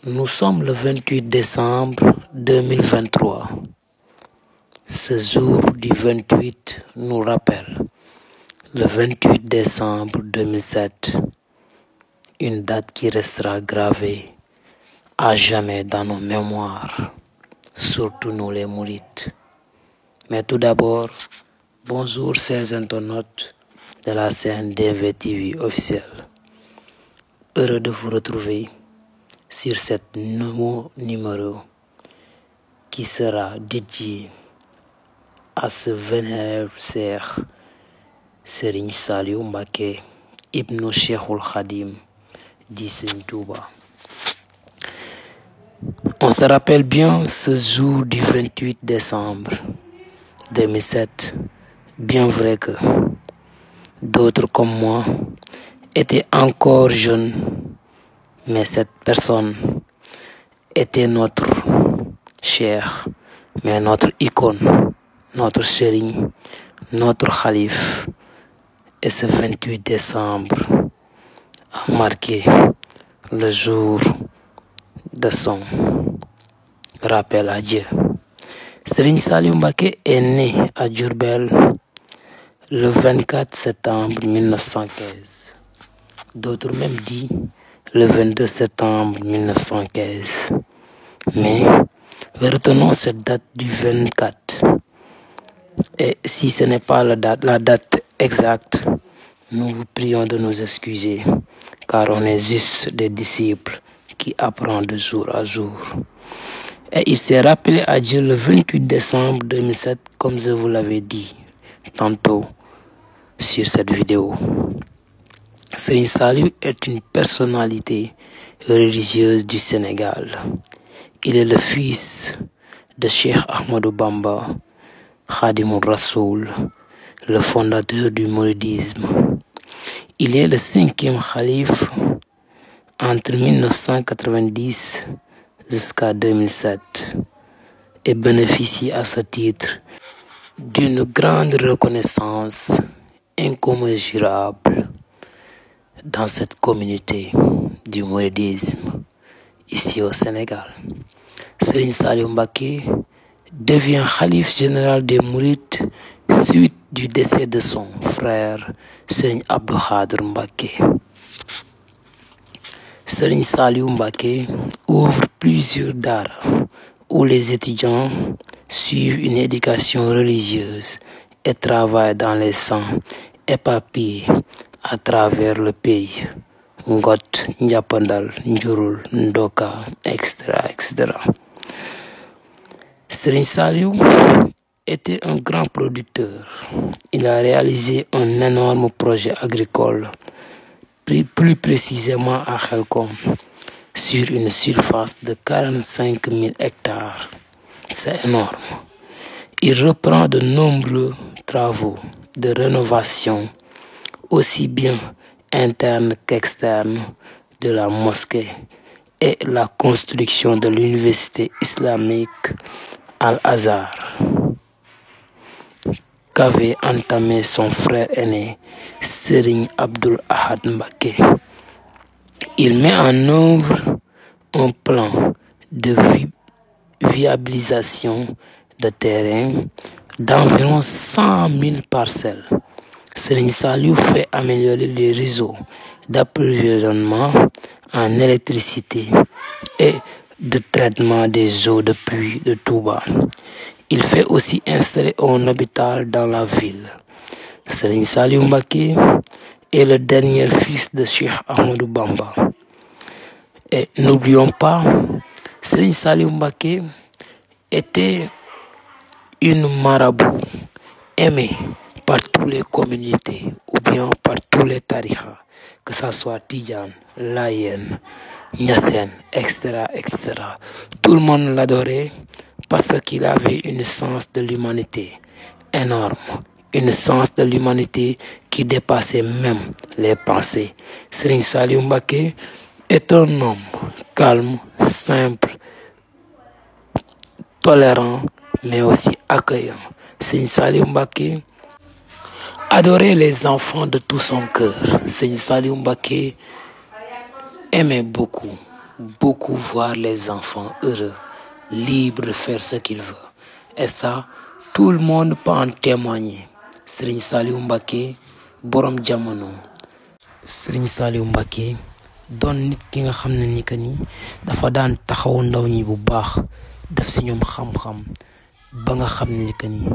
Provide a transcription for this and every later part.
Nous sommes le 28 décembre 2023. Ce jour du 28 nous rappelle le 28 décembre 2007, une date qui restera gravée à jamais dans nos mémoires, surtout nous les mourites. Mais tout d'abord, bonjour chers internautes de la chaîne DMV TV officielle. Heureux de vous retrouver sur cet nouveau numéro qui sera dédié à ce vénérable cheikh Serigne Saliou Mbacké ibnu Cheikhul Khadim dit Serigne Touba. On se rappelle bien ce jour du 28 décembre 2007, bien vrai que d'autres comme moi étaient encore jeunes, mais cette personne était notre cheikh, mais notre icône, notre serigne, notre khalife. Et ce 28 décembre a marqué le jour de son rappel à Dieu. Serigne Saliou Mbacké est né à Diourbel le 24 septembre 1915. D'autres même disent le 22 septembre 1915. Mais retenons cette date du 24. Et si ce n'est pas la date exacte, nous vous prions de nous excuser, car on est juste des disciples qui apprennent de jour à jour. Et il s'est rappelé à Dieu le 28 décembre 2007, comme je vous l'avais dit tantôt sur cette vidéo. Serigne Saliou est une personnalité religieuse du Sénégal. Il est le fils de Cheikh Ahmadou Bamba, Khadimoul Rassoul, le fondateur du mouridisme. Il est le 5e khalife entre 1990 jusqu'à 2007 et bénéficie à ce titre d'une grande reconnaissance incommensurable dans cette communauté du mouridisme ici au Sénégal. Serigne Saliou Mbacké devient khalife général des mourides suite du décès de son frère Serigne Abdou Khadr Mbacké. Serigne Saliou Mbacké ouvre plusieurs daara où les étudiants suivent une éducation religieuse et travaillent dans les champs éparpillés à travers le pays. Ngot, Ndiapandal, Njurul, Ndoka, etc. Serigne Saliou était un grand producteur. Il a réalisé un énorme projet agricole, plus précisément à Khelcom, sur une surface de 45 000 hectares. C'est énorme. Il reprend de nombreux travaux de rénovation, aussi bien internes qu'externes, de la mosquée et la construction de l'université islamique Al-Azhar qu'avait entamé son frère aîné Serigne Abdoul Ahad Mbacké. Il met en œuvre un plan de viabilisation de terrain d'environ 100 000 parcelles. Serigne Saliou fait améliorer les réseaux d'approvisionnement en électricité et de traitement des eaux de pluie de Touba. Il fait aussi installer un hôpital dans la ville. Serigne Saliou Mbacké est le dernier fils de Cheikh Ahmadou Bamba. Et n'oublions pas, Serigne Saliou Mbacké était une marabout aimée par toutes les communautés ou bien par tous les tarikhas, que ça soit Tidjane, Layen, Niassène, etc. Tout le monde l'adorait parce qu'il avait une sens de l'humanité énorme, une sens de l'humanité qui dépassait même les pensées. Serigne Saliou Mbacké est un homme calme, simple, tolérant, mais aussi accueillant. Serigne Saliou Mbacké adorait les enfants de tout son cœur. Serigne Saliou Mbacké aimait beaucoup beaucoup voir les enfants heureux, libres de faire ce qu'ils veulent. Et ça, tout le monde peut en témoigner. Serigne Saliou Mbacké borom jamono. Serigne Saliou Mbacké doon nit ki nga xam ne ni que ni dafa daan taxawu ndaw ñi bu baax def si ñoom xam-xam ba nga xam ne ni que ni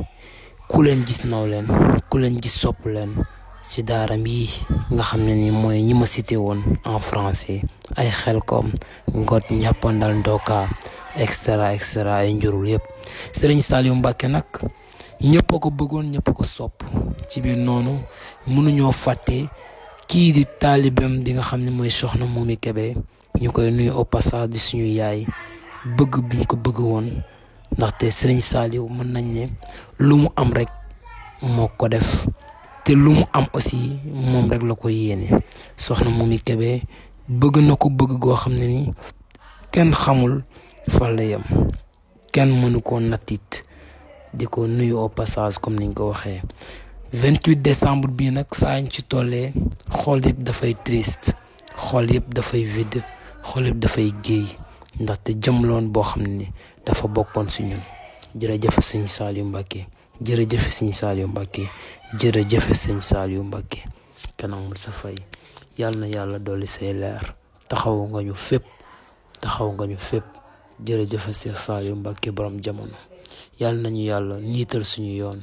ku leen gis naw leen ku leen gis sopp leen si daaram yi nga xam ne ni mooy ñi ma cité woon en français ay Xelkom Ngot Njàppandal Ndoka extra ay njurul yëpp. Serigne Saliou Mbacké nag ñëpp a ko bëggoon ñëpp a ko sopp ci biir noonu mënuñoo fàtte kii di taalibam di nga xam ne mooy soxna Momy Kébé ñu koy nuyu au passage di suñu yaay bëgg biñ ko bëgg woon ndaxte Serigne Saliou mën nañ ne lu mu am rek moo ko def te lu mu am aussi moom rek la ko yéene. soxna Momy Kébé bëgg na ko bëgg goo xam ne ni kenn xamul fan la yem kenn mënu koo nattit di ko nuyu au passage comme niñ ko waxee. 28 décembre bii nag saa ñu ci tollee xool yëpp dafay triste xool yëpp dafay vide xool yëpp dafay géey ndaxte jëmloon boo xam ne dafa bokkoon si ñun. jërëjëf sëñ Saliou Mbacké jërëjëf sëñ Saliou Mbacké jërëjëf sëñ Saliou Mbacké kenn amul sa fay. yàlla na yàlla dolli say leer taxaw nga ñu fépp jërëjëf sëñ Saliou Mbacké borom jamono. yàlla nañu yàlla niital suñu yoon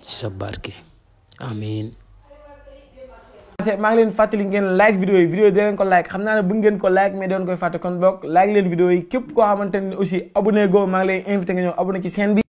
ci sa barke amiin. maa ngi leen fàttali ngeen like vidéo yi di leen ko like xam naa ne bëgg ngeen ko like mais doon koy fàtte kon bokk like leen vidéo yi képp koo xamante ne aussi abonné go maa ngi lay invité nga ñëw abonné ci chaîne bi.